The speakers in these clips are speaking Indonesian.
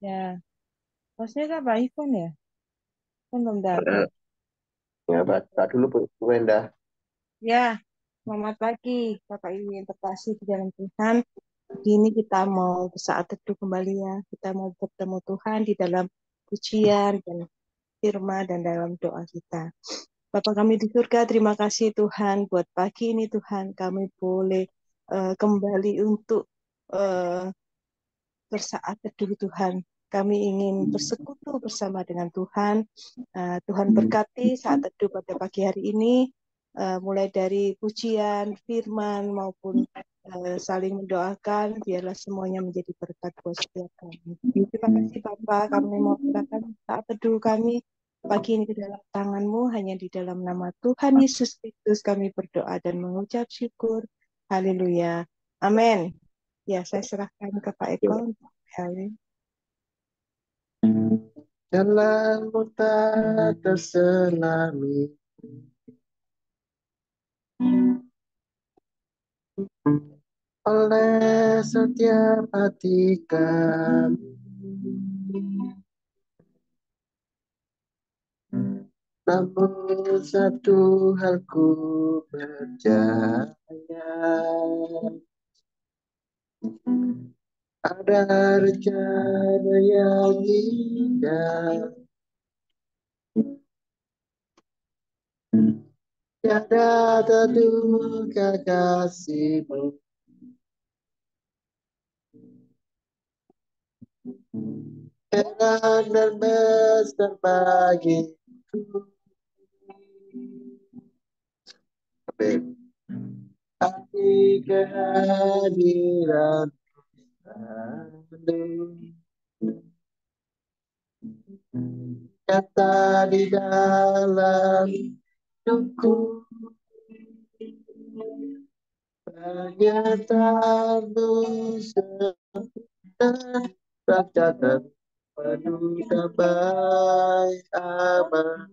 Ya, hostnya apa? Ivan ya? Kan belum datang. Eh, Ya, baca dulu Bu Wenda. Ya, selamat pagi Bapak Ibu yang terkasih di dalam Tuhan. Hari ini kita mau bersaat teduh kembali ya. Kita mau bertemu Tuhan di dalam pujian dan firman dan dalam doa kita. Bapa kami di surga, terima kasih Tuhan buat pagi ini Tuhan. Kami boleh kembali untuk eh, bersaat teduh Tuhan. Kami ingin bersekutu bersama dengan Tuhan. Tuhan berkati saat teduh pada pagi hari ini, mulai dari pujian, firman, maupun saling mendoakan, biarlah semuanya menjadi berkat buat setiap kami. Terima kasih Bapak, kami mau serahkan saat teduh kami pagi ini ke dalam tangan-Mu, hanya di dalam nama Tuhan Yesus Kristus kami berdoa dan mengucap syukur. Haleluya. Amin. Ya, saya serahkan ke Pak Eko Ya. untuk Helen. Jalanmu tak terselami oleh setiap hati kami. Namun satu hal ku percaya, ada rencana yang indah, tiada terduga kasihmu, enak dan besar bagiku. Amin. Hati kehadiran kata di dalam hidupku, pernyataanmu sudah tercatat penuh damai aman.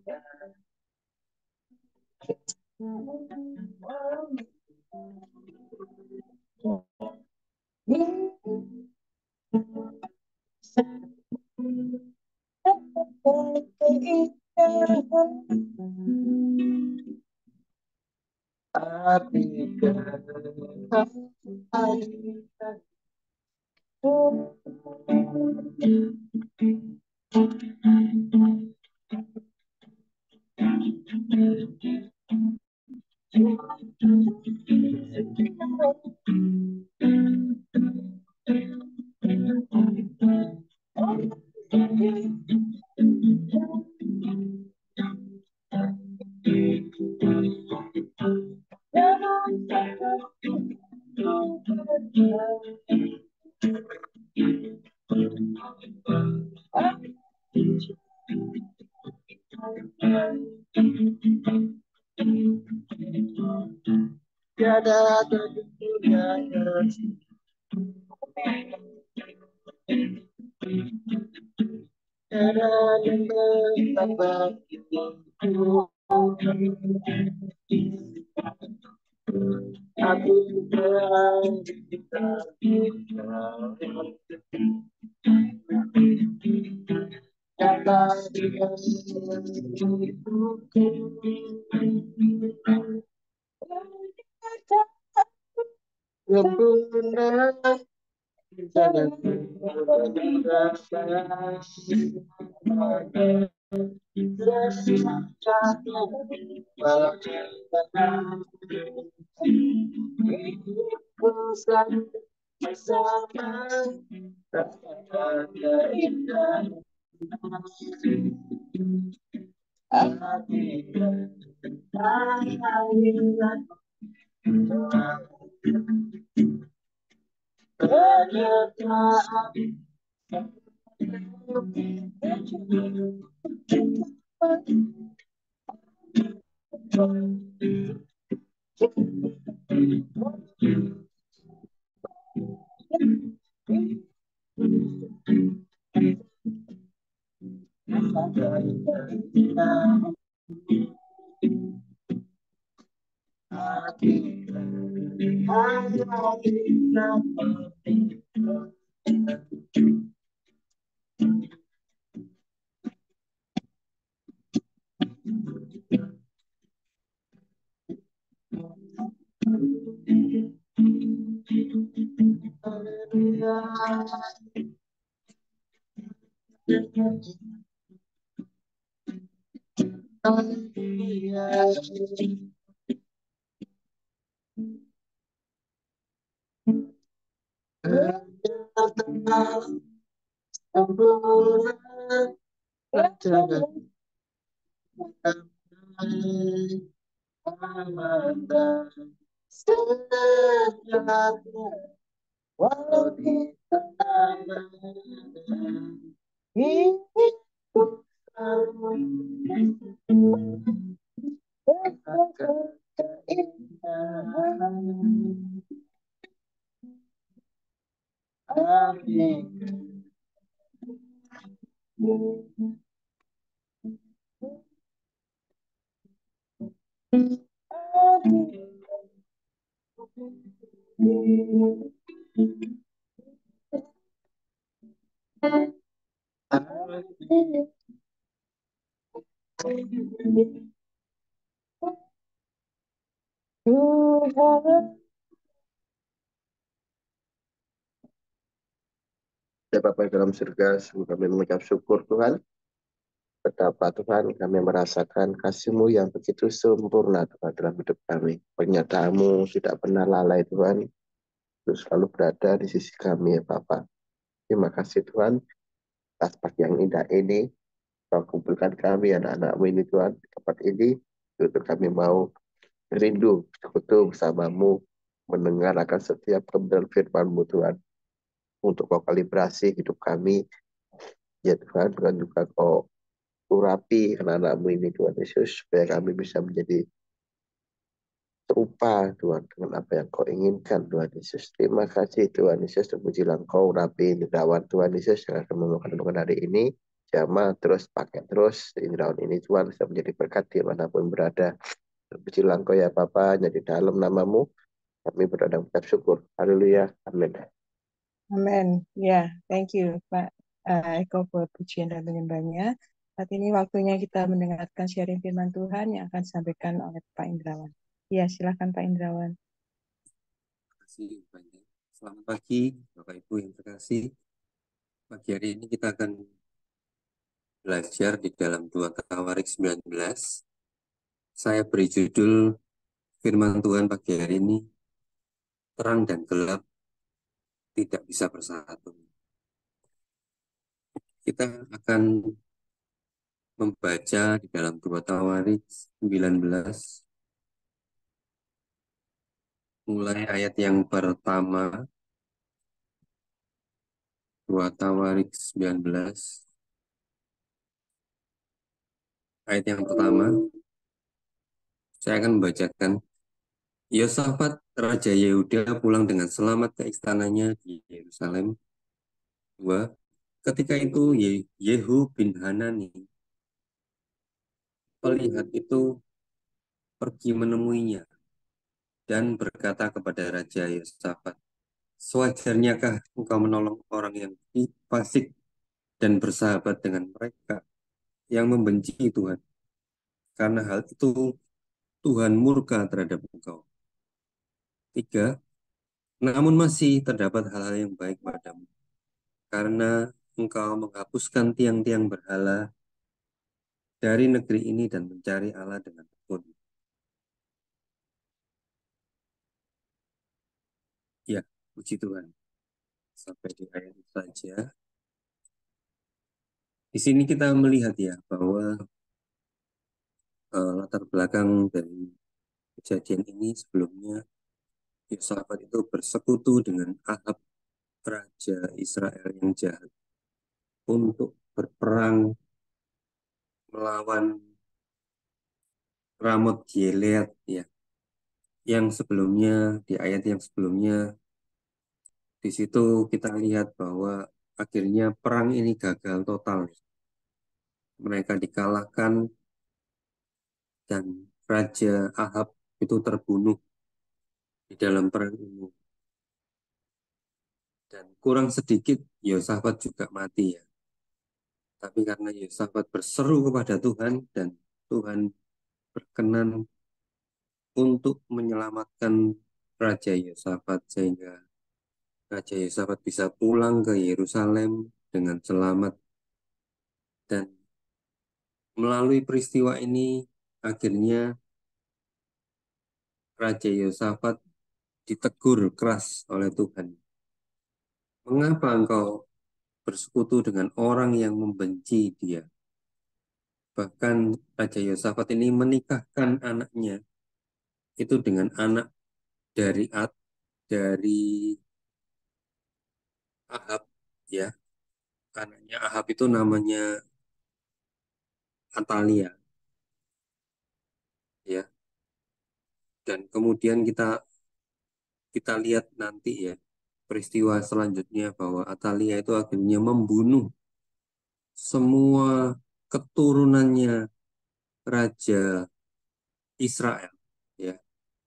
Hati kehadiran tiada terduga kasih. Tiada yang bertambah aku kata dengan sempurna jalan bersama rasa indah hati kehadiran penyertaan hati kehadiran Walau di tengah hidupku selalu keindahan. Amin. Tuhan. Ya Bapa dalam surga, sungguh kami mengucap syukur Tuhan. Betapa Tuhan kami merasakan kasih-Mu yang begitu sempurna Tuhan dalam hidup kami. Penyertaan-Mu tidak pernah lalai Tuhan, terus selalu berada di sisi kami ya Bapa. Terima kasih Tuhan atas pagi yang indah ini. Kau kumpulkan kami anak-anak-Mu ini Tuhan di tempat ini. Untuk kami mau rindu sekutu bersama-Mu, mendengar akan setiap kebenaran firman-Mu Tuhan. Untuk Kau kalibrasi hidup kami, ya Tuhan, dan juga Kau urapi anak-anak-Mu ini Tuhan Yesus, supaya kami bisa menjadi serupa Tuhan dengan apa yang Kau inginkan Tuhan Yesus. Terima kasih Tuhan Yesus, terpujilah Kau urapi Indrawan Tuhan Yesus yang akan melakukan renungan hari ini. Jama terus, pakai terus Indrawan ini Tuhan, bisa menjadi berkat dimanapun berada. Terpujilah Kau ya Bapa, jadi dalam nama-Mu kami berdoa dan mengucap syukur. Haleluya. Amin. Amin. Ya, thank you Pak Eko buat pujian dan penyembahnya. Saat ini waktunya kita mendengarkan sharing firman Tuhan yang akan disampaikan oleh Pak Indrawan. Ya, silakan Pak Indrawan. Terima kasih banyak. Selamat pagi, Bapak Ibu yang terkasih. Pagi hari ini kita akan belajar di dalam 2 Tawarik 19. Saya beri judul firman Tuhan pagi hari ini, terang dan gelap tidak bisa bersatu. Kita akan membaca di dalam 2 Tawarik 19, mulai ayat yang pertama, 2 Tawarik 19, ayat yang pertama, saya akan membacakan. Yosafat, Raja Yehuda pulang dengan selamat ke istananya di Yerusalem. 2. Ketika itu Yehu bin Hanani, pelihat itu, pergi menemuinya dan berkata kepada Raja Yosafat, sewajarnyakah engkau menolong orang yang fasik dan bersahabat dengan mereka yang membenci Tuhan? Karena hal itu Tuhan murka terhadap engkau. 3. Namun masih terdapat hal-hal yang baik padamu, karena engkau menghapuskan tiang-tiang berhala dari negeri ini dan mencari Allah dengan tekun. Ya, puji Tuhan. Sampai di ayat itu saja. Di sini kita melihat ya bahwa latar belakang dari kejadian ini sebelumnya Yosafat itu bersekutu dengan Ahab, raja Israel yang jahat, untuk berperang melawan Ramot Gilead ya, yang sebelumnya di ayat yang sebelumnya di situ kita lihat bahwa akhirnya perang ini gagal total. Mereka dikalahkan dan Raja Ahab itu terbunuh di dalam perang ini. Dan kurang sedikit Yosafat juga mati ya. Tapi karena Yosafat berseru kepada Tuhan dan Tuhan berkenan untuk menyelamatkan Raja Yosafat sehingga Raja Yosafat bisa pulang ke Yerusalem dengan selamat, dan melalui peristiwa ini akhirnya Raja Yosafat ditegur keras oleh Tuhan. Mengapa engkau bersekutu dengan orang yang membenci dia? Bahkan Raja Yosafat ini menikahkan anaknya itu dengan anak dari Ahab, ya. Anaknya Ahab itu namanya Atalia, ya. Dan kemudian kita kita lihat nanti, ya, peristiwa selanjutnya bahwa Atalia itu akhirnya membunuh semua keturunannya Raja Israel, ya,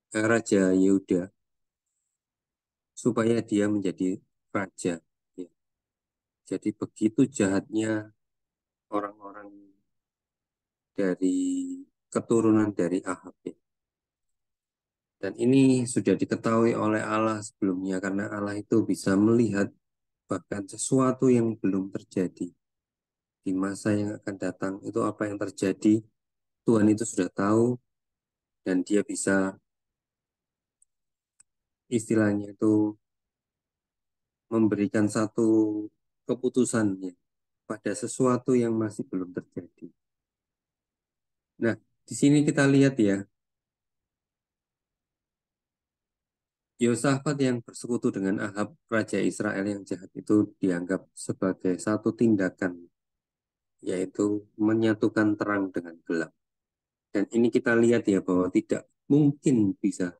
Raja Yehuda, supaya dia menjadi raja, ya. Jadi begitu jahatnya orang-orang dari keturunan dari Ahab, ya. Dan ini sudah diketahui oleh Allah sebelumnya, karena Allah itu bisa melihat bahkan sesuatu yang belum terjadi di masa yang akan datang. Itu apa yang terjadi, Tuhan itu sudah tahu, dan dia bisa istilahnya itu memberikan satu keputusannya pada sesuatu yang masih belum terjadi. Nah, di sini kita lihat, ya, Yosafat yang bersekutu dengan Ahab, Raja Israel yang jahat itu dianggap sebagai satu tindakan, yaitu menyatukan terang dengan gelap. Dan ini kita lihat, ya, bahwa tidak mungkin bisa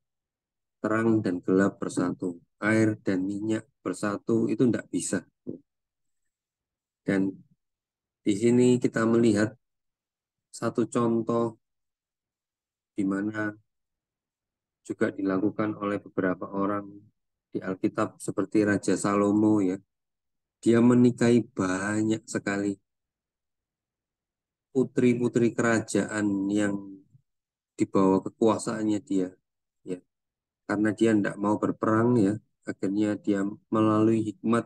terang dan gelap bersatu. Air dan minyak bersatu itu tidak bisa. Dan di sini kita melihat satu contoh di mana juga dilakukan oleh beberapa orang di Alkitab seperti Raja Salomo, ya. Dia menikahi banyak sekali putri-putri kerajaan yang di bawah kekuasaannya dia, ya. Karena dia tidak mau berperang, ya, akhirnya dia melalui hikmat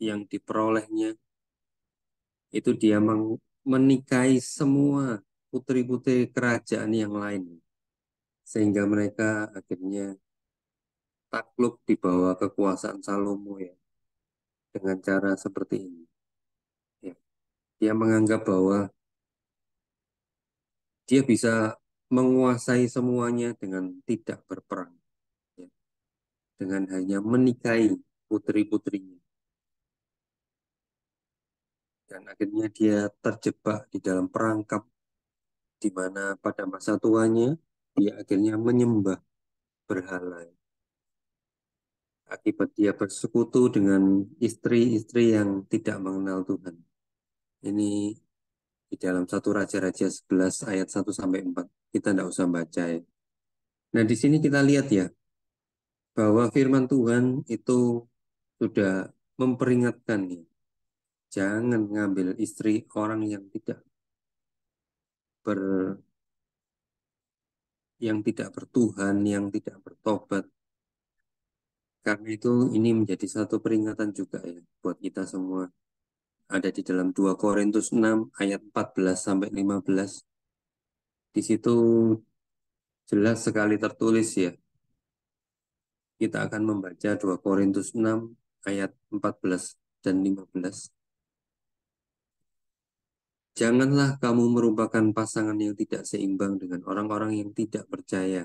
yang diperolehnya itu dia menikahi semua putri-putri kerajaan yang lain, sehingga mereka akhirnya takluk di bawah kekuasaan Salomo, ya, dengan cara seperti ini, ya. Dia menganggap bahwa dia bisa menguasai semuanya dengan tidak berperang, ya, dengan hanya menikahi putri-putrinya. Dan akhirnya dia terjebak di dalam perangkap di mana pada masa tuanya dia akhirnya menyembah berhala, akibat dia bersekutu dengan istri-istri yang tidak mengenal Tuhan. Ini di dalam satu Raja-Raja 11 ayat 1-4. Kita tidak usah baca, ya. Nah, di sini kita lihat, ya, bahwa firman Tuhan itu sudah memperingatkan, ya, jangan ngambil istri orang ber yang tidak bertuhan, yang tidak bertobat. Karena itu ini menjadi satu peringatan juga, ya, buat kita semua. Ada di dalam 2 Korintus 6 ayat 14-15. Di situ jelas sekali tertulis, ya. Kita akan membaca 2 Korintus 6 ayat 14 dan 15. Janganlah kamu merupakan pasangan yang tidak seimbang dengan orang-orang yang tidak percaya.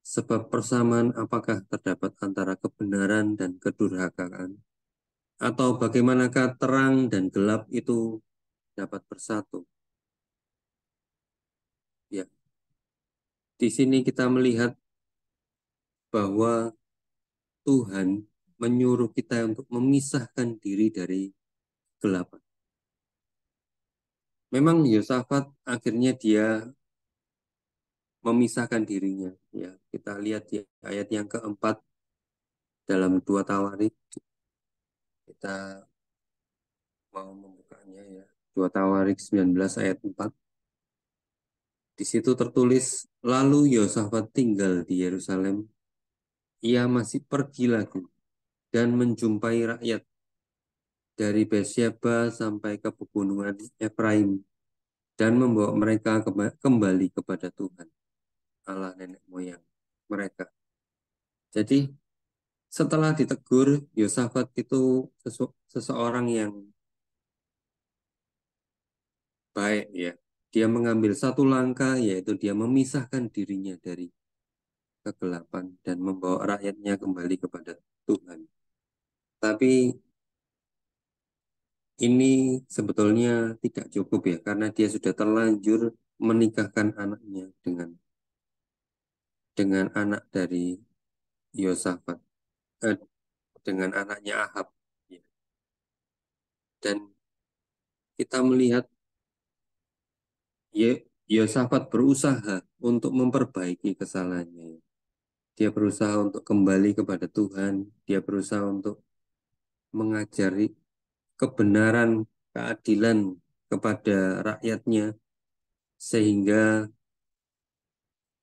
Sebab persamaan apakah terdapat antara kebenaran dan kedurhakaan? Atau bagaimanakah terang dan gelap itu dapat bersatu? Ya, di sini kita melihat bahwa Tuhan menyuruh kita untuk memisahkan diri dari kegelapan. Memang Yosafat akhirnya dia memisahkan dirinya, ya. Kita lihat di ayat yang keempat dalam 2 Tawarik. Kita mau membukanya, ya. 2 Tawarik 19 ayat 4. Di situ tertulis, lalu Yosafat tinggal di Yerusalem. Ia masih pergi lagi dan menjumpai rakyat dari Beersheba sampai ke pegunungan Efraim dan membawa mereka kembali kepada Tuhan, Allah nenek moyang mereka. Jadi setelah ditegur, Yosafat itu seseorang yang baik ya. Dia mengambil satu langkah, yaitu dia memisahkan dirinya dari kegelapan dan membawa rakyatnya kembali kepada Tuhan. Tapi ini sebetulnya tidak cukup ya, karena dia sudah terlanjur menikahkan anaknya dengan anak dari Yosafat, dengan anaknya Ahab. Ya. Dan kita melihat Yosafat berusaha untuk memperbaiki kesalahannya. Dia berusaha untuk kembali kepada Tuhan. Dia berusaha untuk mengajari kebenaran, keadilan kepada rakyatnya, sehingga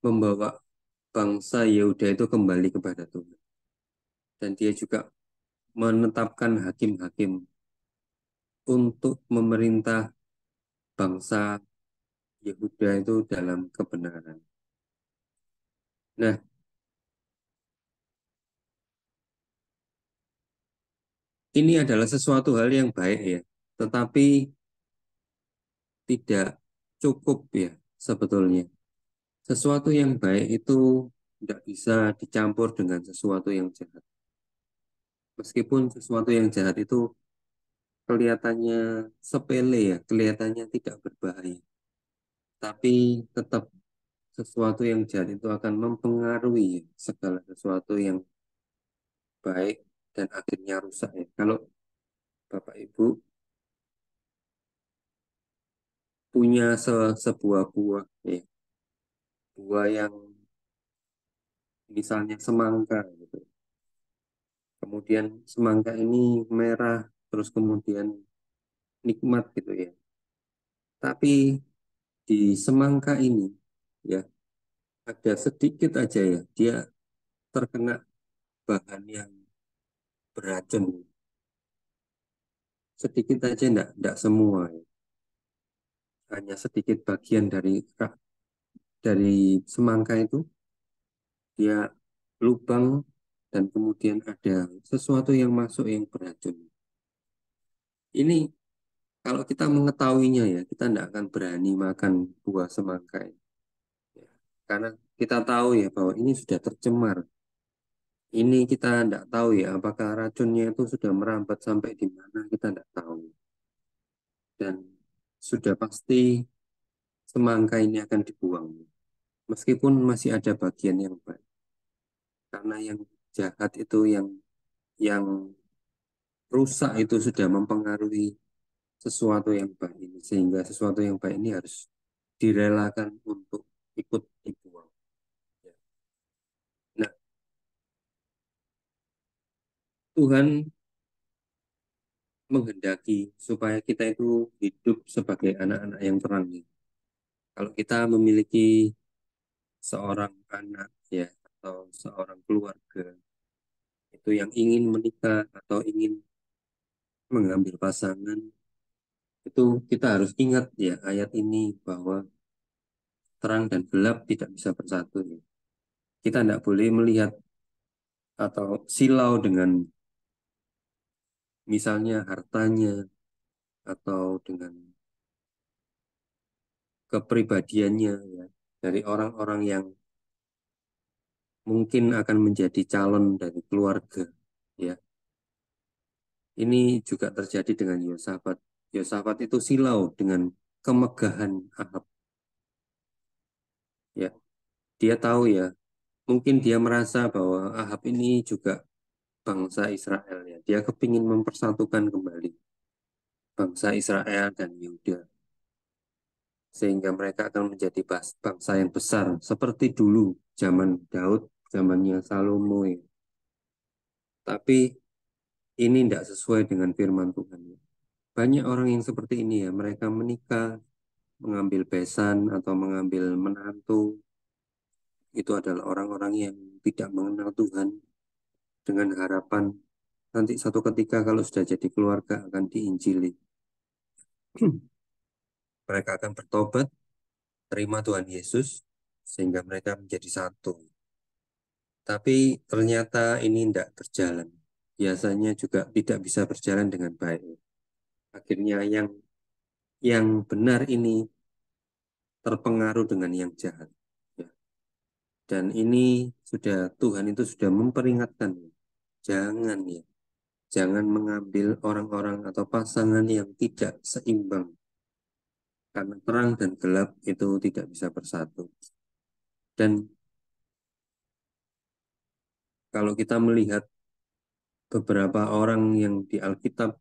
membawa bangsa Yehuda itu kembali kepada Tuhan. Dan dia juga menetapkan hakim-hakim untuk memerintah bangsa Yehuda itu dalam kebenaran. Nah, ini adalah sesuatu hal yang baik ya, tetapi tidak cukup ya sebetulnya. Sesuatu yang baik itu tidak bisa dicampur dengan sesuatu yang jahat. Meskipun sesuatu yang jahat itu kelihatannya sepele ya, kelihatannya tidak berbahaya. Tapi tetap sesuatu yang jahat itu akan mempengaruhi segala sesuatu yang baik dan akhirnya rusak ya. Kalau Bapak Ibu punya sebuah buah ya, buah yang misalnya semangka gitu. Kemudian semangka ini merah terus kemudian nikmat gitu ya. Tapi di semangka ini ya ada sedikit aja ya dia terkena bahan yang beracun. Sedikit aja enggak semua ya. Hanya sedikit bagian dari semangka itu dia lubang dan kemudian ada sesuatu yang masuk yang beracun. Ini kalau kita mengetahuinya ya, kita tidak akan berani makan buah semangka ini. Ya, karena kita tahu ya bahwa ini sudah tercemar. Ini kita tidak tahu ya apakah racunnya itu sudah merambat sampai di mana, kita tidak tahu. Dan sudah pasti semangka ini akan dibuang. Meskipun masih ada bagian yang baik. Karena yang jahat itu yang rusak itu sudah mempengaruhi sesuatu yang baik ini. Sehingga sesuatu yang baik ini harus direlakan untuk ikut dibuang. Ya. Nah, Tuhan menghendaki supaya kita itu hidup sebagai anak-anak yang terang. Kalau kita memiliki seorang anak ya atau seorang keluarga itu yang ingin menikah atau ingin mengambil pasangan, itu kita harus ingat ya ayat ini bahwa terang dan gelap tidak bisa bersatu ya. Kita tidak boleh melihat atau silau dengan misalnya hartanya atau dengan kepribadiannya ya dari orang-orang yang mungkin akan menjadi calon dari keluarga ya. Ini juga terjadi dengan Yosafat. Yosafat itu silau dengan kemegahan Ahab ya. Dia tahu ya, mungkin dia merasa bahwa Ahab ini juga bangsa Israel ya. Dia kepingin mempersatukan kembali bangsa Israel dan Yehuda sehingga mereka akan menjadi bangsa yang besar seperti dulu zaman Daud, zamannya Salomo ya. Tapi ini tidak sesuai dengan firman Tuhan ya. Banyak orang yang seperti ini ya, mereka menikah, mengambil besan atau mengambil menantu, itu adalah orang-orang yang tidak mengenal Tuhan dengan harapan nanti satu ketika kalau sudah jadi keluarga akan diinjili. Mereka akan bertobat, terima Tuhan Yesus, sehingga mereka menjadi satu. Tapi ternyata ini tidak berjalan. Biasanya juga tidak bisa berjalan dengan baik. Akhirnya yang benar ini terpengaruh dengan yang jahat. Ya. Dan ini Tuhan itu sudah memperingatkan, jangan ya, jangan mengambil orang-orang atau pasangan yang tidak seimbang. Karena terang dan gelap itu tidak bisa bersatu. Dan kalau kita melihat beberapa orang yang di Alkitab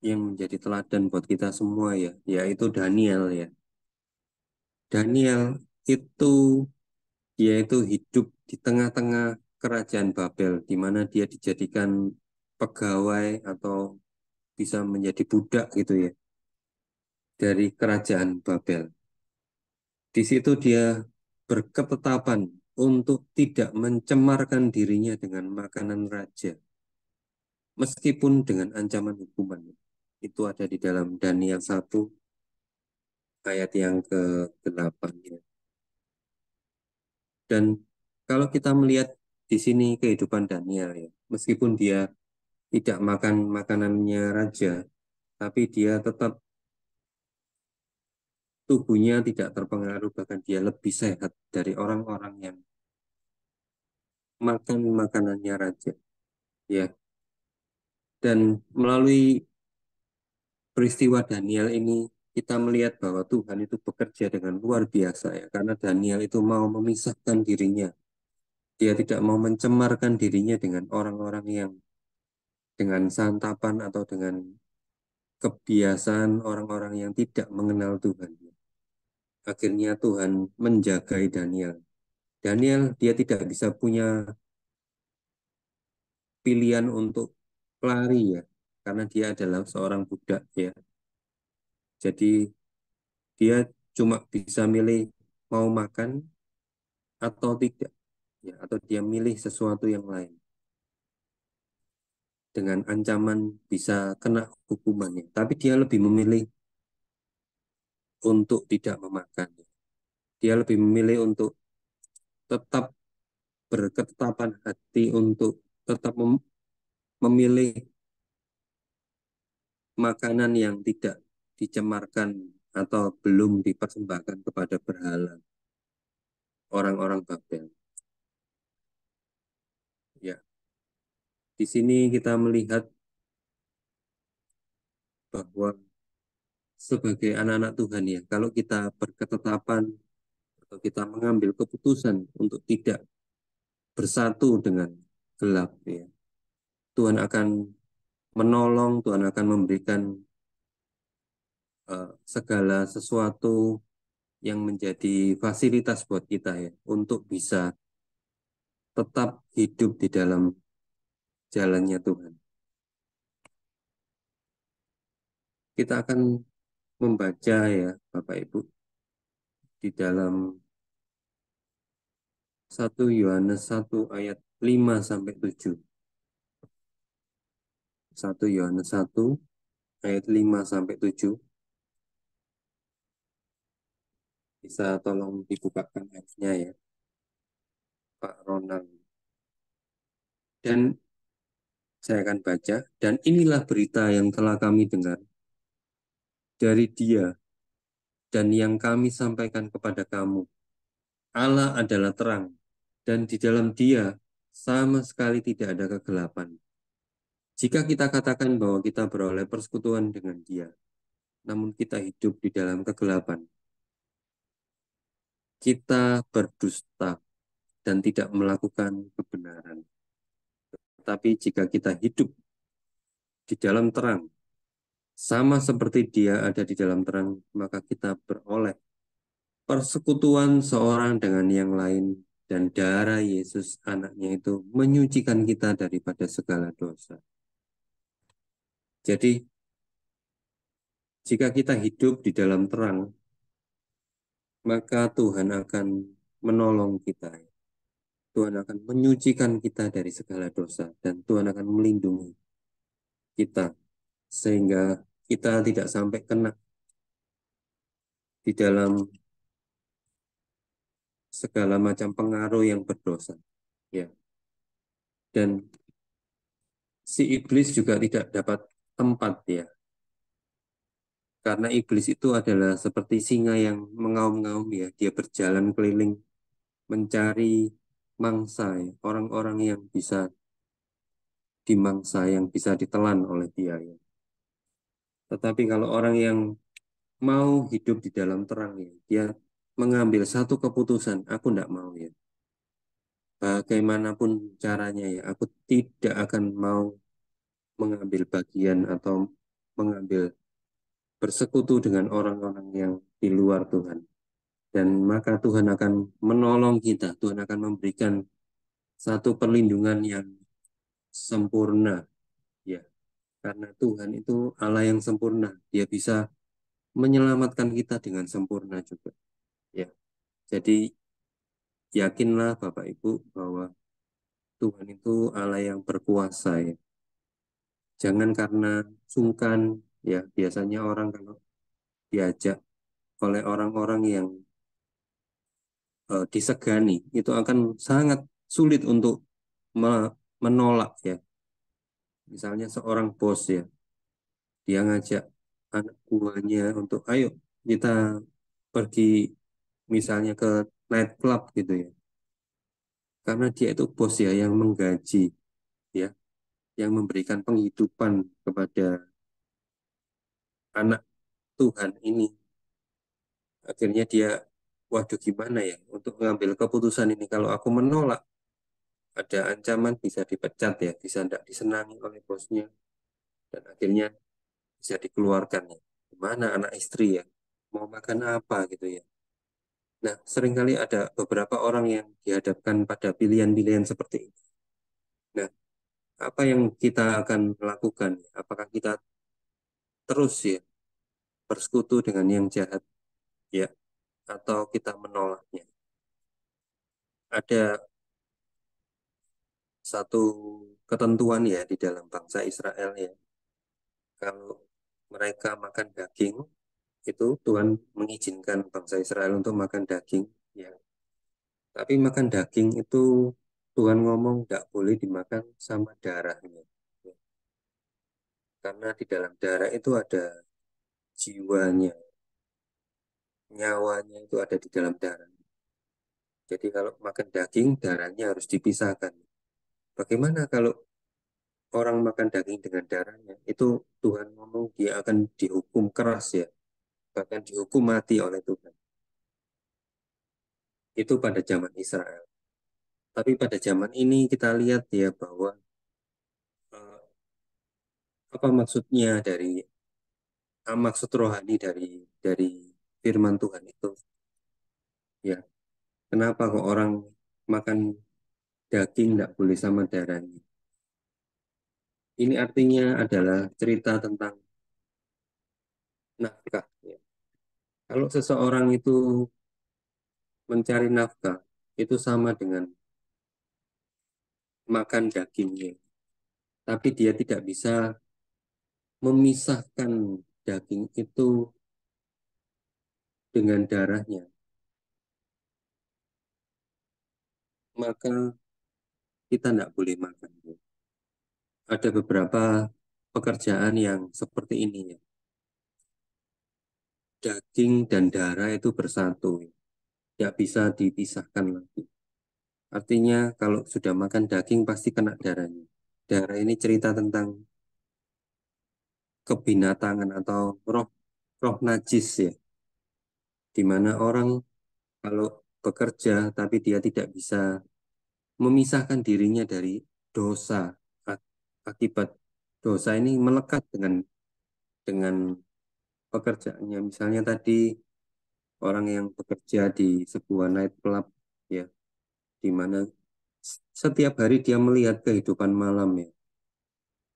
yang menjadi teladan buat kita semua ya, yaitu Daniel ya. Daniel itu dia itu hidup di tengah-tengah kerajaan Babel, di mana dia dijadikan pegawai atau bisa menjadi budak gitu ya, dari kerajaan Babel. Di situ dia berketetapan untuk tidak mencemarkan dirinya dengan makanan raja, meskipun dengan ancaman hukuman. Itu ada di dalam Daniel 1 ayat yang ke-8 ya. Dan kalau kita melihat di sini kehidupan Daniel ya, meskipun dia tidak makan makanannya raja, tapi dia tetap tubuhnya tidak terpengaruh, bahkan dia lebih sehat dari orang-orang yang makan makanannya raja. Ya, dan melalui peristiwa Daniel ini kita melihat bahwa Tuhan itu bekerja dengan luar biasa ya, karena Daniel itu mau memisahkan dirinya. Dia tidak mau mencemarkan dirinya dengan orang-orang yang dengan santapan atau dengan kebiasaan orang-orang yang tidak mengenal Tuhan. Akhirnya Tuhan menjagai Daniel. Daniel dia tidak bisa punya pilihan untuk lari ya, karena dia adalah seorang budak ya. Jadi dia cuma bisa milih mau makan atau tidak, ya, atau dia milih sesuatu yang lain dengan ancaman bisa kena hukumannya. Tapi dia lebih memilih untuk tidak memakan. Dia lebih memilih untuk tetap berketetapan hati untuk tetap memilih makanan yang tidak dicemarkan atau belum dipersembahkan kepada berhala orang-orang Babel. Ya, di sini kita melihat bahwa sebagai anak-anak Tuhan ya, kalau kita berketetapan atau kita mengambil keputusan untuk tidak bersatu dengan gelap ya, Tuhan akan menolong, Tuhan akan memberikan segala sesuatu yang menjadi fasilitas buat kita ya, untuk bisa tetap hidup di dalam jalannya Tuhan. Kita akan membaca ya Bapak Ibu di dalam 1 Yohanes 1 ayat 5 sampai 7. 1 Yohanes 1 ayat 5 sampai 7. Bisa tolong dibukakan ayatnya ya, Pak Ronald. Dan saya akan baca, dan inilah berita yang telah kami dengar dari Dia dan yang kami sampaikan kepada kamu. Allah adalah terang, dan di dalam Dia sama sekali tidak ada kegelapan. Jika kita katakan bahwa kita beroleh persekutuan dengan Dia, namun kita hidup di dalam kegelapan, kita berdusta dan tidak melakukan kebenaran. Tetapi jika kita hidup di dalam terang, sama seperti Dia ada di dalam terang, maka kita beroleh persekutuan seorang dengan yang lain, dan darah Yesus anaknya itu menyucikan kita daripada segala dosa. Jadi, jika kita hidup di dalam terang, maka Tuhan akan menolong kita. Tuhan akan menyucikan kita dari segala dosa, dan Tuhan akan melindungi kita sehingga kita tidak sampai kena di dalam segala macam pengaruh yang berdosa. Ya. Dan si iblis juga tidak dapat tempat ya. Karena iblis itu adalah seperti singa yang mengaum-ngaum ya. Dia berjalan keliling mencari mangsa ya. Orang-orang yang bisa dimangsa, yang bisa ditelan oleh dia ya. Tetapi kalau orang yang mau hidup di dalam terang ya, dia mengambil satu keputusan, aku tidak mau ya. Bagaimanapun caranya ya, aku tidak akan mau mengambil bagian atau mengambil bersekutu dengan orang-orang yang di luar Tuhan. Dan maka Tuhan akan menolong kita, Tuhan akan memberikan satu perlindungan yang sempurna ya. Karena Tuhan itu Allah yang sempurna, Dia bisa menyelamatkan kita dengan sempurna juga ya. Jadi yakinlah Bapak Ibu bahwa Tuhan itu Allah yang berkuasa ya. Jangan karena sungkan ya, biasanya orang kalau diajak oleh orang-orang yang disegani itu akan sangat sulit untuk menolak ya. Misalnya seorang bos ya, dia ngajak anak buahnya untuk ayo kita pergi misalnya ke night club gitu ya. Karena dia itu bos ya yang menggaji ya, yang memberikan penghidupan kepada anak Tuhan ini. Akhirnya dia, waduh gimana ya untuk mengambil keputusan ini. Kalau aku menolak, ada ancaman bisa dipecat ya, bisa tidak disenangi oleh bosnya. Dan akhirnya bisa dikeluarkan ya. Gimana anak istri ya, mau makan apa gitu ya. Nah, seringkali ada beberapa orang yang dihadapkan pada pilihan-pilihan seperti ini. Nah, apa yang kita akan lakukan? Apakah kita terus ya bersekutu dengan yang jahat ya, atau kita menolaknya? Ada satu ketentuan ya di dalam bangsa Israel ya. Kalau mereka makan daging, itu Tuhan mengizinkan bangsa Israel untuk makan daging ya. Tapi makan daging itu Tuhan ngomong tidak boleh dimakan sama darahnya. Ya. Karena di dalam darah itu ada jiwanya, nyawanya itu ada di dalam darah. Jadi kalau makan daging, darahnya harus dipisahkan. Bagaimana kalau orang makan daging dengan darahnya? Itu Tuhan ngomong dia akan dihukum keras ya, bahkan dihukum mati oleh Tuhan. Itu pada zaman Israel. Tapi pada zaman ini kita lihat ya bahwa eh, apa maksudnya dari maksud rohani dari firman Tuhan itu ya. Kenapa kok orang makan daging tidak boleh sama darahnya? Ini artinya adalah cerita tentang nafkah ya. Kalau seseorang itu mencari nafkah itu sama dengan makan dagingnya, tapi dia tidak bisa memisahkan daging itu dengan darahnya, maka kita tidak boleh makan. Ada beberapa pekerjaan yang seperti ini ya. Daging dan darah itu bersatu, tidak bisa dipisahkan lagi. Artinya kalau sudah makan daging pasti kena darahnya. Darah ini cerita tentang kebinatangan atau roh roh najis ya, di mana orang kalau bekerja tapi dia tidak bisa memisahkan dirinya dari dosa akibat dosa ini melekat dengan pekerjaannya. Misalnya tadi orang yang bekerja di sebuah night club ya, di mana setiap hari dia melihat kehidupan malam ya.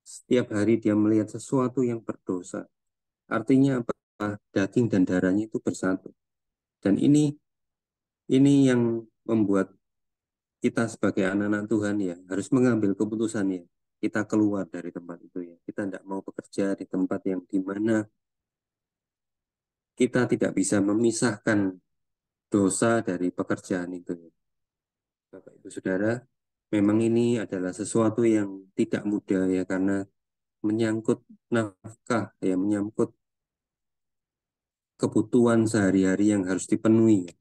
Setiap hari dia melihat sesuatu yang berdosa. Artinya apa? Daging dan darahnya itu bersatu. Dan ini yang membuat kita sebagai anak-anak Tuhan ya harus mengambil keputusan ya. Kita keluar dari tempat itu ya. Kita tidak mau bekerja di tempat yang dimana kita tidak bisa memisahkan dosa dari pekerjaan itu ya. Bapak Ibu Saudara, memang ini adalah sesuatu yang tidak mudah ya karena menyangkut nafkah ya, menyangkut kebutuhan sehari-hari yang harus dipenuhi ya.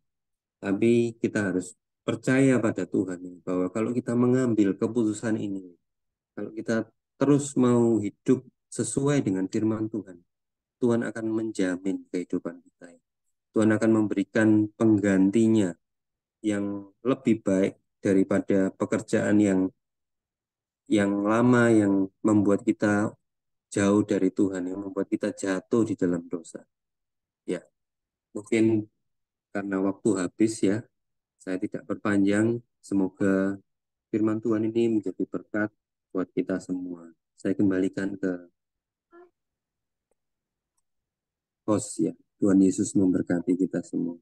Tapi kita harus percaya pada Tuhan ya, bahwa kalau kita mengambil keputusan ini, kalau kita terus mau hidup sesuai dengan firman Tuhan, Tuhan akan menjamin kehidupan kita ya. Tuhan akan memberikan penggantinya yang lebih baik daripada pekerjaan yang lama yang membuat kita jauh dari Tuhan, yang membuat kita jatuh di dalam dosa. Ya, mungkin karena waktu habis ya, saya tidak berpanjang. Semoga firman Tuhan ini menjadi berkat buat kita semua. Saya kembalikan ke host ya. Tuhan Yesus memberkati kita semua.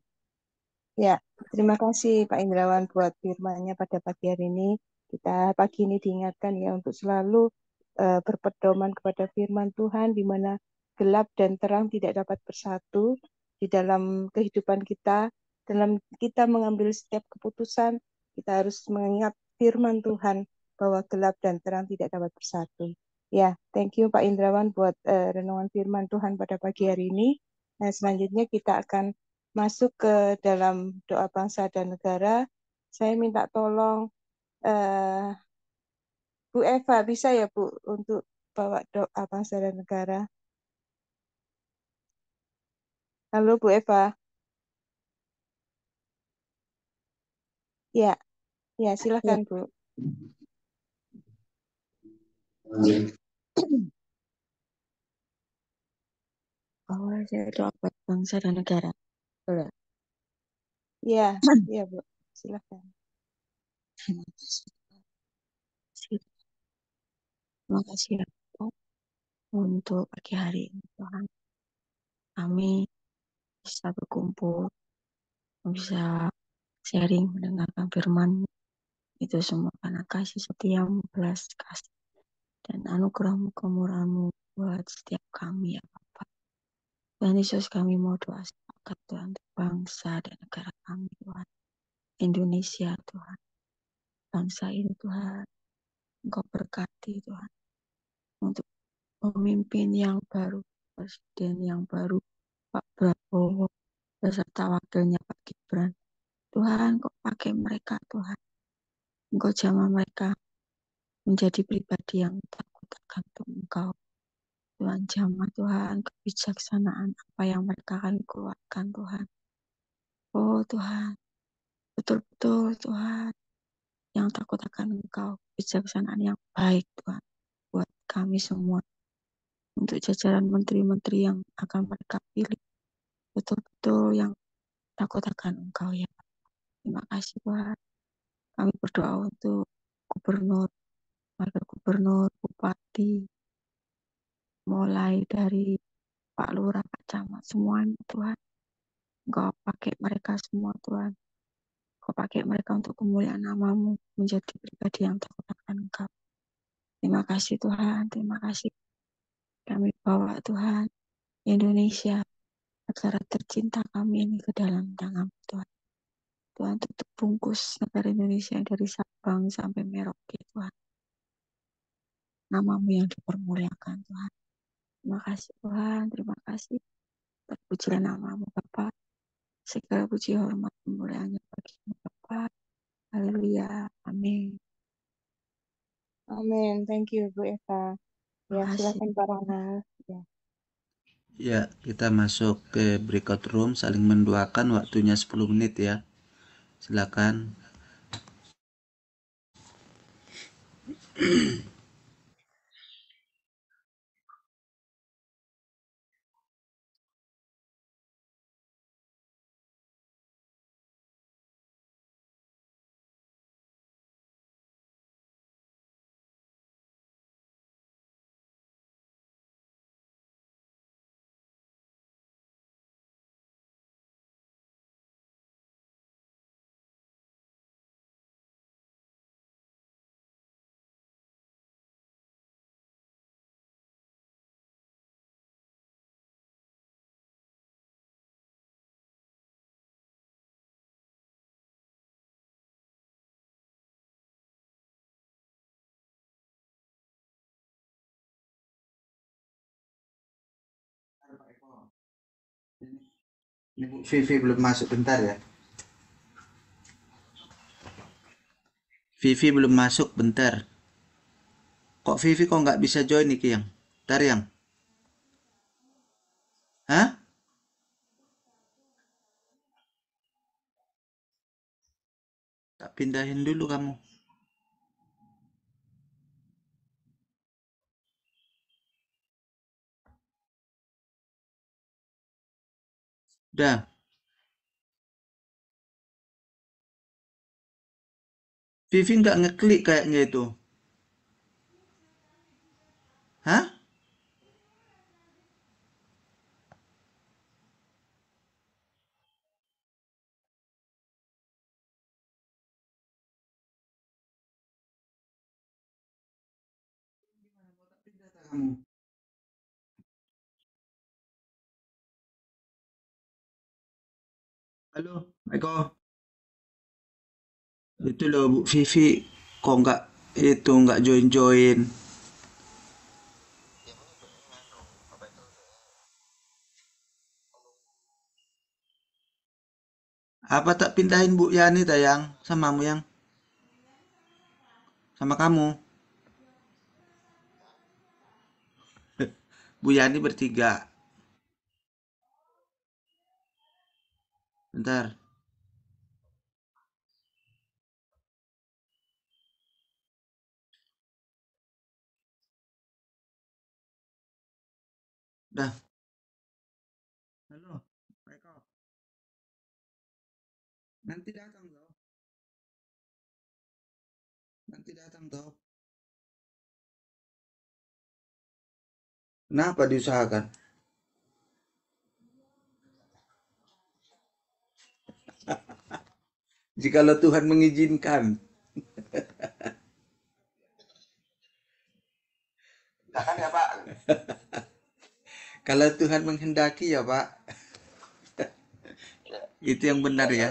Ya, terima kasih Pak Indrawan buat firman-Nya pada pagi hari ini. Kita pagi ini diingatkan ya untuk selalu berpedoman kepada firman Tuhan di mana gelap dan terang tidak dapat bersatu di dalam kehidupan kita. Dalam kita mengambil setiap keputusan, kita harus mengingat firman Tuhan bahwa gelap dan terang tidak dapat bersatu. Ya, thank you Pak Indrawan buat renungan firman Tuhan pada pagi hari ini. Nah, selanjutnya kita akan masuk ke dalam doa bangsa dan negara. Saya minta tolong eh, Bu Eva, bisa ya Bu untuk bawa doa bangsa dan negara. Halo Bu Eva. Ya, ya Ya, silakan Bu. awal saya doa buat bangsa dan negara. Boleh. Ya, ya Bu, silakan. Terima kasih. Terima kasih ya Tuhan, untuk pagi hari ini Tuhan. Kami bisa berkumpul, bisa sharing, mendengarkan firman itu semua karena kasih setiamu, belas kasih dan anugerahmu, kemurahanmu buat setiap kami ya Bapak. Tuhan Yesus, kami mau doa sepakat Tuhan untuk bangsa dan negara kami Tuhan. Indonesia Tuhan. Bangsa ini Tuhan, Engkau berkati Tuhan untuk pemimpin yang baru, presiden yang baru, Pak Prabowo, beserta wakilnya Pak Gibran. Tuhan, Kau pakai mereka Tuhan. Engkau jamah mereka menjadi pribadi yang takut akan Engkau. Tuhan, jamah Tuhan kebijaksanaan apa yang mereka akan keluarkan Tuhan. Oh Tuhan, betul-betul Tuhan, yang takut akan Engkau, kebijaksanaan yang baik Tuhan, buat kami semua, untuk jajaran menteri-menteri yang akan mereka pilih, betul-betul yang takut akan Engkau ya. Terima kasih Tuhan. Kami berdoa untuk gubernur, wakil gubernur, bupati, mulai dari Pak Lurah, Pak Camat, semuanya Tuhan. Engkau pakai mereka semua Tuhan. Engkau pakai mereka untuk kemuliaan namamu, menjadi pribadi yang takut akan Engkau. Terima kasih Tuhan, terima kasih. Kami bawa Tuhan Indonesia, negara tercinta kami ini ke dalam tangan Tuhan. Tuhan, tutup bungkus negara Indonesia dari Sabang sampai Merauke Tuhan. Namamu yang dipermuliakan Tuhan. Terima kasih Tuhan, terima kasih. Terpujilah namamu Bapa. Segala puji hormat kemuliaannya bagimu Bapa. Haleluya. Amin. Amin, thank you Bu Eva. Terima Ya, kasih. silakan Pak Ronald. Ya. Ya, kita masuk ke breakout room, saling mendoakan, waktunya 10 menit ya. Silakan. Ini Bu Vivi belum masuk, bentar ya. Vivi belum masuk, bentar. Kok Vivi kok nggak bisa join nih, yang? Bentar yang. Hah? Tak pindahin dulu kamu. Udah. Vivi nggak ngeklik kayaknya itu. Hah? Kamu. Halo, Eko. Itu loh Bu Vivi, kok nggak join-join. Apa tak pindahin Bu Yani tayang samamu yang sama kamu? Bu Yani bertiga. Bentar. Dah. Halo, Eko. Nanti datang toh. Nanti datang toh. Kenapa diusahakan? Jikalau Tuhan mengizinkan. Kan ya Pak. Kalau Tuhan menghendaki ya Pak. Itu yang benar ya.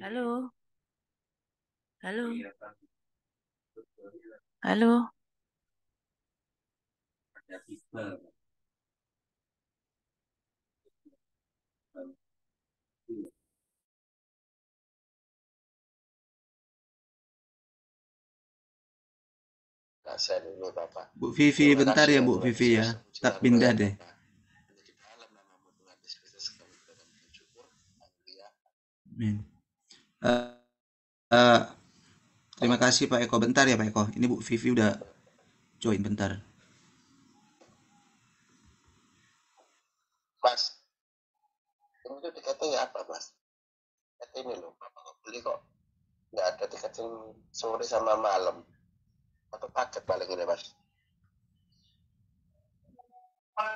Halo, halo, halo. Saya dulu Bapak. Bu Vivi, Terima bentar kasih ya ya Bu Tuhan Vivi ya. Yesus. Tak Puji pindah nama deh. Bapa. Di dalam namamu Tuhan Yesus kami bersyukur. Haleluya. Amin. Eh, eh, terima kasih Pak Eko. Bentar ya Pak Eko. Ini Bu Vivi udah join bentar. Mas, ini tuh tiketnya apa Mas? Tiket ini loh, Bapak kok beli kok nggak ada tiket yang sore sama malam. Atau paket paling ini Mas? Tuh,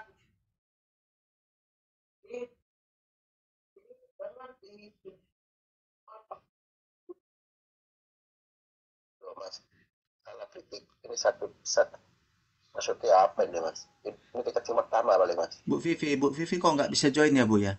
Mas, salah titik. Ini satu maksudnya apa ini, Mas? Ini dekat pertama balik, Mas. Bu Vivi kok nggak bisa join ya Bu ya?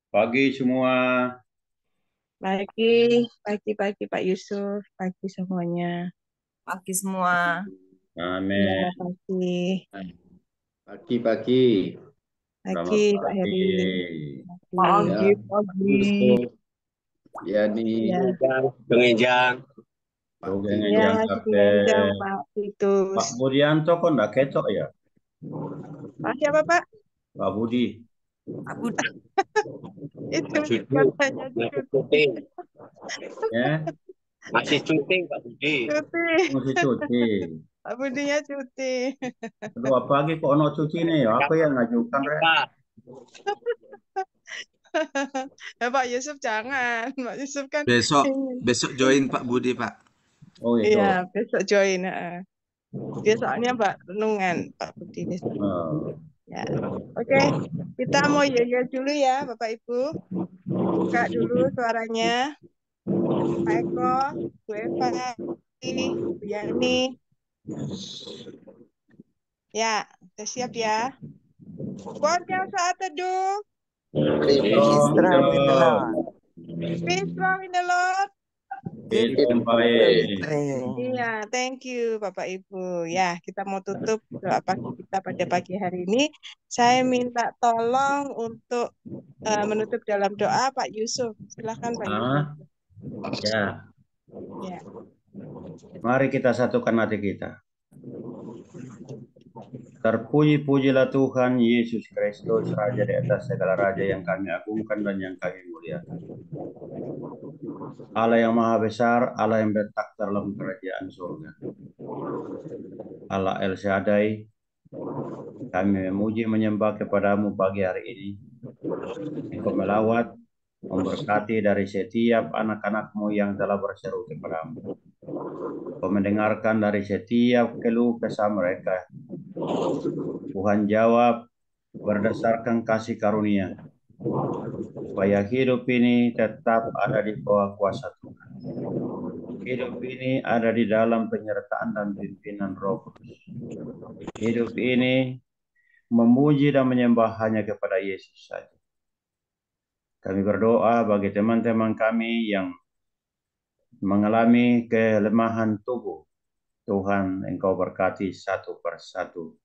Pagi semua. Pagi, pagi Pak Yusuf, pagi semuanya. Pagi semua. Ya, Amin. pagi. Pagi-pagi. Pagi Selamat Pak pagi. Heri. Ya, Pagi. Yusuf, Yani, Ya, Pengenjang. Pak Dongeng ya, yang Cibenjang capek. Pak Titus. Pak Budianto kok enggak ketok ya? Pak siapa Pak? Pak Budi. Pak Budi. Itu Cuti, katanya masih cuti. cuti, Ya, masih cuti Pak Budi. Cuti. masih cuti. Pak Budinya cuti. Kedua pagi kok ono cuti nih, aku yang ngajukan, Rek. Pak, Pak Yusuf jangan. Pak Yusuf kan Besok ingin. besok join Pak Budi, Pak. Oh itu. Iya, besok join. Dia soalnya Mbak renungan Pak Budi besok. Ya. Oke, kita mau ya dulu ya Bapak Ibu. Buka dulu suaranya. Pak Eko, Bu Eva, Bu Yani. Ya, udah siap ya. Podcast saat teduh. Strong in the Lord. Be strong in the Lord. Keep baik. Iya, thank you Bapak Ibu. Ya, kita mau tutup doa pagi kita pada pagi hari ini. Saya minta tolong untuk menutup dalam doa Pak Yusuf. Silakan Pak Yusuf. Ya. Ya. Mari kita satukan hati kita. Terpuji-pujilah Tuhan Yesus Kristus, Raja di atas segala raja yang kami agungkan dan yang kami muliakan. Allah yang maha besar, Allah yang bertak dalam kerajaan surga. Allah El Shaddai, kami memuji menyembah kepadamu pagi hari ini. Engkau melawat, memberkati dari setiap anak-anakmu yang telah berseru kepadamu. Kau mendengarkan dari setiap keluh kesah mereka. Tuhan jawab berdasarkan kasih karunia, supaya hidup ini tetap ada di bawah kuasa Tuhan. Hidup ini ada di dalam penyertaan dan pimpinan Roh Kudus. Hidup ini memuji dan menyembah hanya kepada Yesus saja. Kami berdoa bagi teman-teman kami yang mengalami kelemahan tubuh. Tuhan, Engkau berkati satu persatu.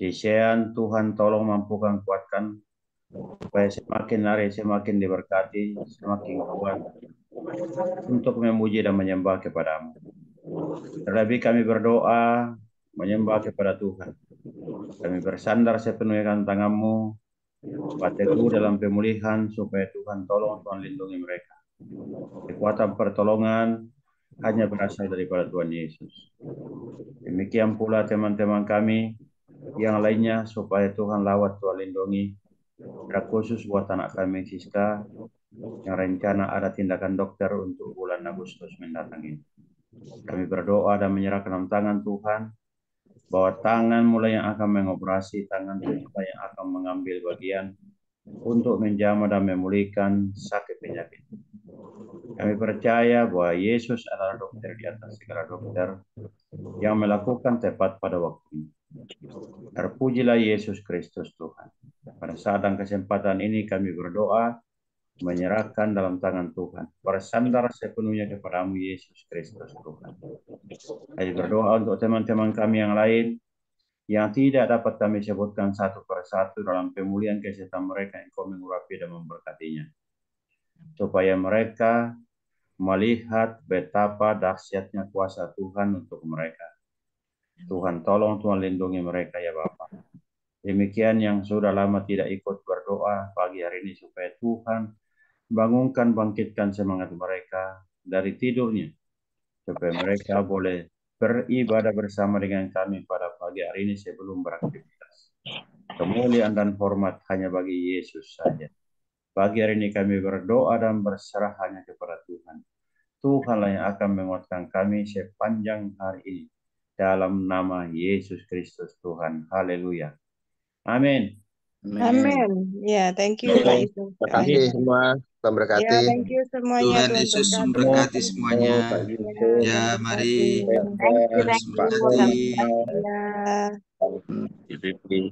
Cisean, Tuhan tolong mampukan kuatkan, supaya semakin hari semakin diberkati, semakin kuat untuk memuji dan menyembah kepadamu. Terlebih kami berdoa, menyembah kepada Tuhan. Kami bersandar sepenuhnya dalam tangan-Mu, teguh dalam pemulihan, supaya Tuhan tolong, Tuhan lindungi mereka. Kekuatan pertolongan hanya berasal daripada Tuhan Yesus. Demikian pula teman-teman kami yang lainnya, supaya Tuhan lawat, Tuhan lindungi. Khusus buat anak kami Siska yang rencana ada tindakan dokter untuk bulan Agustus mendatang ini. Kami berdoa dan menyerahkan dalam tangan Tuhan, bahwa tangan mulai yang akan mengoperasi, tangan Tuhan yang akan mengambil bagian untuk menjamah dan memulihkan sakit penyakit. Kami percaya bahwa Yesus adalah dokter di atas segala dokter yang melakukan tepat pada waktunya. Terpujilah Yesus Kristus Tuhan. Pada saat dan kesempatan ini kami berdoa, menyerahkan dalam tangan Tuhan, bersandar sepenuhnya kepadamu Yesus Kristus Tuhan. Kami berdoa untuk teman-teman kami yang lain yang tidak dapat kami sebutkan satu persatu dalam pemulihan kesehatan mereka, yang Kau mengurapi dan memberkatinya, supaya mereka melihat betapa dahsyatnya kuasa Tuhan untuk mereka. Tuhan tolong, Tuhan lindungi mereka ya Bapa. Demikian yang sudah lama tidak ikut berdoa pagi hari ini, supaya Tuhan bangunkan, bangkitkan semangat mereka dari tidurnya, supaya mereka boleh beribadah bersama dengan kami pada pagi hari ini sebelum beraktivitas. Kemuliaan dan hormat hanya bagi Yesus saja. Pagi hari ini kami berdoa dan berserah hanya kepada Tuhan. Tuhanlah yang akan menguatkan kami sepanjang hari ini. Dalam nama Yesus Kristus Tuhan. Haleluya. Amin. Amin. Ya, thank you Pak Yusuf. Terima kasih semua. Tuhan berkati. Ya, thank you semuanya. Tuhan Yesus memberkati semuanya. Ya, mari. Terima kasih. Thank you. Terima kasih. Ya.